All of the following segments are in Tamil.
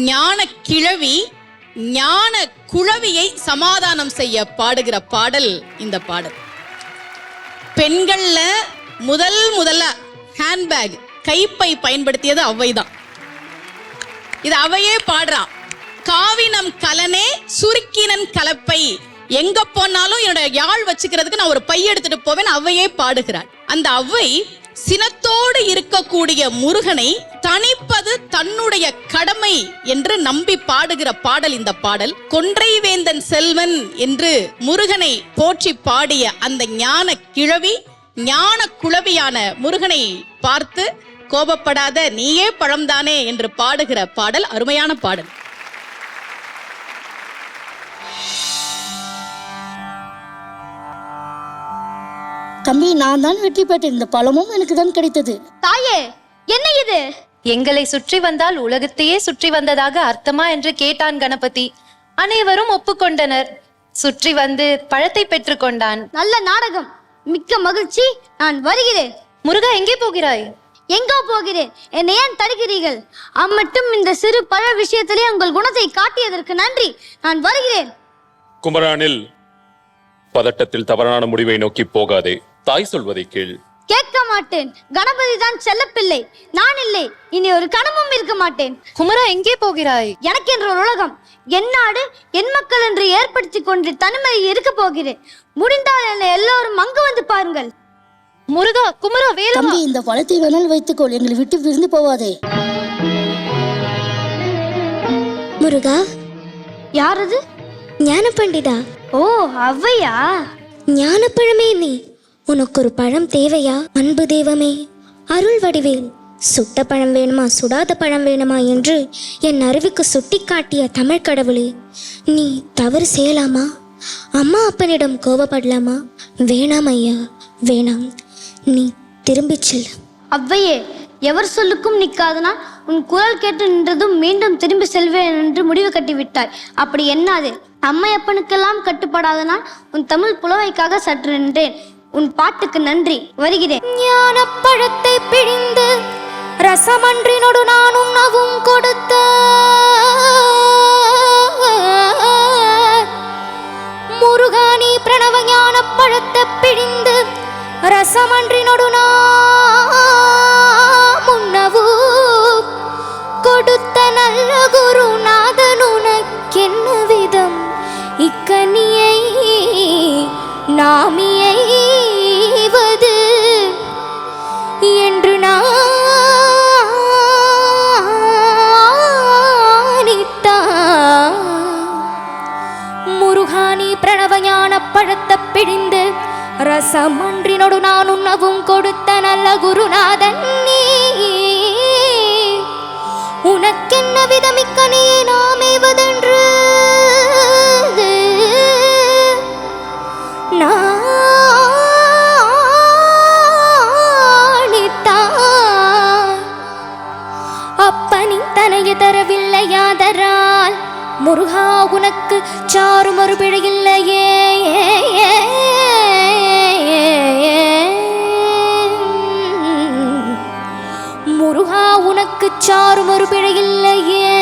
ஞான கிழவி ஞான குழவியை சமாதானம் செய்ய பாடுகிற பாடல் இந்த பாடல். பெண்கள்ல முதல்ல ஹேண்ட்பேக் கைப்பை பயன்படுத்தியது அவ்வைதான். இது அவையே பாடுறான். காவினம் கலனே சுருக்கினன் கலப்பை, எங்க போனாலும் என்னோட யாழ் வச்சுக்கிறதுக்கு நான் ஒரு பை எடுத்துட்டு போவேன் அவையே பாடுகிறாள். அந்த அவ்வை சினத்தோடு இருக்கக்கூடிய முருகனை தணிப்பது தன்னுடைய கடமை என்று நம்பி பாடுகிற பாடல் இந்த பாடல். கொன்றை வேந்தன் செல்வன் என்று முருகனை போற்றி பாடிய அந்த ஞான கிழவி ஞான குழவியான முருகனை பார்த்து கோபப்படாத நீயே பழம்தானே என்று பாடுகிற பாடல் அருமையான பாடல். தம்பி, நான் தான் வெற்றி பெற்றேன். இந்த பழமும் எனக்கு தான் கிடைத்தது. தாயே, என்ன இது? எங்களை சுற்றி வந்தால் உலகத்தையே சுற்றி வந்ததாக அர்த்தமா என்று கேட்டான் கணபதி. அனைவரும் ஒப்புக்கொண்டனர். சுற்றி வந்து பழத்தை பெற்றுக் கொண்டான். நல்ல நாடகம், மிக்க மகிழ்ச்சி. நான் வருகிறேன். முருகா, எங்கே போகிறாய்? எங்கோ போகிறேன். என்னை ஏன் தடுக்கிறீர்கள்? அம்மட்டும் இந்த சிறு பழ விஷயத்திலே உங்கள் குணத்தை காட்டியதற்கு நன்றி. நான் வருகிறேன். குமரானில் பதட்டத்தில் தவறான முடிவை நோக்கி போகாதே. தாய் சொல்வதை கேள். கேட்க மாட்டேன். கணபதி தான் செல்லப்பிள்ளை, நான் இல்லை. இனி ஒரு கணமும் இருக்க மாட்டேன். குமரா, எங்கே போகிறாய்? எனக்கென்ற ஒரு உலகம், என் நாடு, என் மக்கள் என்று ஏற்படுத்தி கொண்டு தனிமையில் இருக்க போகிறேன். முடிந்தால் என்னை எல்லோரும் அங்கு வந்து பாருங்கள். முருகா, குமரா, வேலவா. தம்பி, இந்த பழத்தை வேணால் வைத்துக்கொள், எங்களை விட்டு விருந்து போவாதே. முருகா, யாரது? ஞான பண்டிதா. ஓ, அவ்வையா? ஞானப்பழமே நீ. உனக்கு ஒரு பழம் தேவையா? அன்பு தெய்வமே, அருள் வடிவேல், சுட்ட பழம் வேணுமா சுடாத பழம் வேணுமா என்று என் அறிவுக்கு சுட்டி காட்டிய தமிழ் கடவுளே, நீ தவறு செய்யலாமா? அம்மா அப்பனிடம் கோபப்படலாமா? வேணாம் ஐயா, வேணாம். நீ திரும்பிச் செல். அவ்வையே, எவர் சொல்லுக்கும் நிற்காதனால் உன் குரல் கேட்டு நின்றதும் மீண்டும் திரும்பி செல்வேன் என்று முடிவு கட்டிவிட்டாய். அப்படி எண்ணாதே. அம்மையப்பனுக்கெல்லாம் கட்டுப்படாதனால் உன் தமிழ் புலவைக்காக சற்று நின்றேன். உன் பாட்டுக்கு நன்றி. வருகிறேன். ஞான பழத்தை பிழிந்து ரசமன்றினோடு நான் உண்ணவும் கொடுத்த முருகானி பிரணவ ஞான பழத்தை பிழிந்து ரசமன்றினோடு நான் உண்ணவும் கொடுத்த நல்ல குருநாதன் உனக்கென்ன விதம் இக்கனியை நாமியைவது என்று நானித்தான். முருகானி பிரணவ ஞான பழத்தை பிழிந்து ரசமன்றினோடு நான் உண்ணவும் கொடுத்த நல்ல குருநாதன் நீ உனக்கென்ன விதமிக்கனியை நாமேவதென்று அப்பனின் தனையை தரவில்லையாதரால் முருகா உனக்கு சாரும் ஒரு பிழையில்லையே. முருகா உனக்கு சாரும் ஒரு பிழையில்லையே.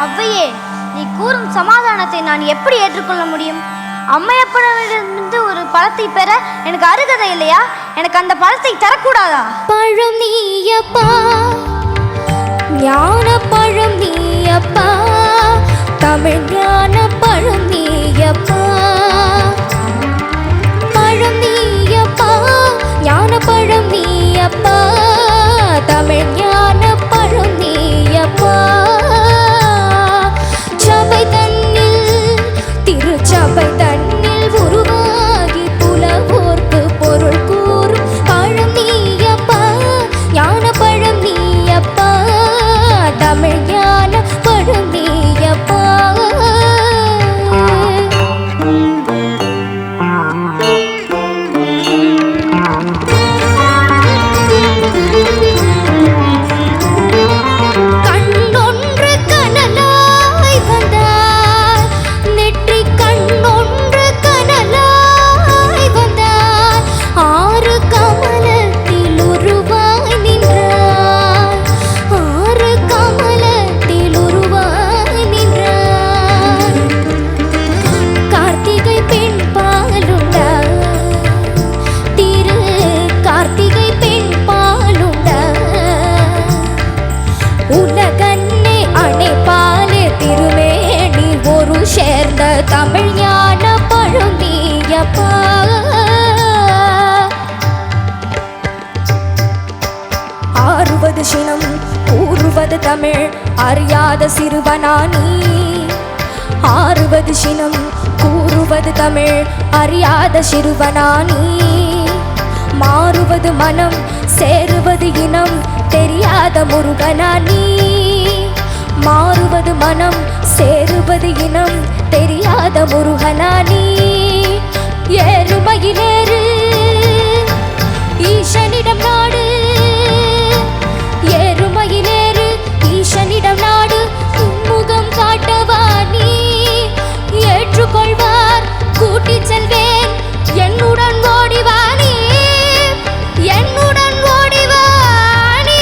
அவ்வையே, நீ கூறும் சமாதானத்தை நான் எப்படி ஏற்றுக்கொள்ள முடியும்? அம்மையப்பனிடமிருந்து ஒரு பழத்தை பெற எனக்கு அருகதை இல்லையா? எனக்கு அந்த பழத்தை தரக்கூடாதா? பழம் நீயப்பா, ஞான பழம் நீயப்பா, தமிழ் ஞான பழம் நீயப்பா. பழம் நீயப்பா, ஞான பழம் நீயப்பா, தமிழ் ஞான பழம் நீயப்பா. சபை தன்னில் திருச்சபை தன்னில் உருவாகி புலவோர்க்கு பொருள் கூறும் பழம் நீயப்பா, ஞான பழம் நீயப்பா, தமிழ் ஞான பழம் நீயப்பா. கூறுவது தமிழ் அறியாத சிறுவனா நீ. ஆறுவது சினம் கூறுவது தமிழ் அறியாத சிறுவனா நீ. மாறுவது மனம் சேருவது இனம் தெரியாத முருகனா நீ. மாறுவது மனம் சேருவது இனம் தெரியாத முருகனா நீ. ஏறுமயிலேறு ஈசனிடம் நாடு. ஏறுமயிலேறு ஈசனிடம் நாடு. முகம் காட்டவா நீ. ஏற்றுக்கொள்வார் கூட்டிச் செல்வேன் என்னுடன் ஓடிவா நீ. என்னுடன் ஓடிவா நீ.